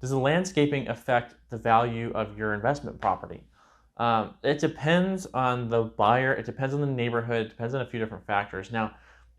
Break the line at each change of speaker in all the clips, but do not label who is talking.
does the landscaping affect the value of your investment property? It depends on the buyer, it depends on the neighborhood, it depends on a few different factors. Now,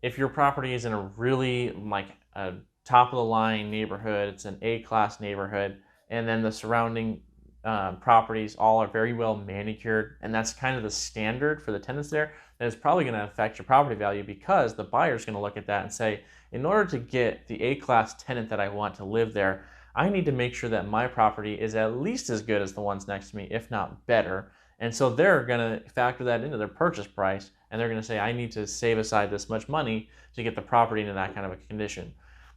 if your property is in a really like a top of the line neighborhood, it's an A-class neighborhood, and then the surrounding properties all are very well manicured, and that's kind of the standard for the tenants there, then it's probably going to affect your property value because the buyer's going to look at that and say, in order to get the A-class tenant that I want to live there, I need to make sure that my property is at least as good as the ones next to me, if not better. And so they're going to factor that into their purchase price, and they're going to say, I need to save aside this much money to get the property into that kind of a condition.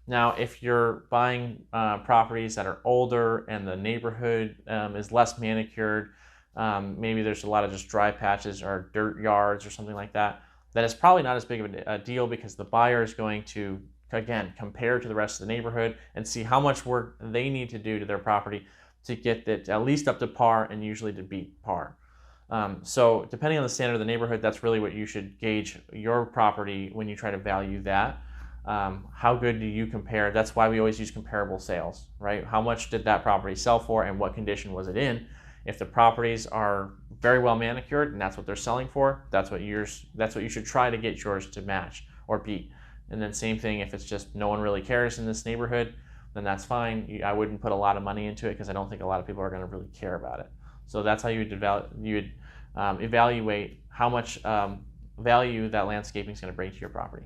Now, if you're buying properties that are older and the neighborhood is less manicured, maybe there's a lot of just dry patches or dirt yards or something like that, then it's probably not as big of a deal because the buyer is going to, again, compare to the rest of the neighborhood and see how much work they need to do to their property to get it at least up to par and usually to beat par. So depending on the standard of the neighborhood, that's really what you should gauge your property when you try to value that. How good do you compare? That's why we always use comparable sales, right? How much did that property sell for and what condition was it in? If the properties are very well manicured and that's what they're selling for, that's what you should try to get yours to match or beat. And then same thing, if it's just no one really cares in this neighborhood, then that's fine. I wouldn't put a lot of money into it because I don't think a lot of people are going to really care about it. So that's how you would evaluate how much value that landscaping is going to bring to your property.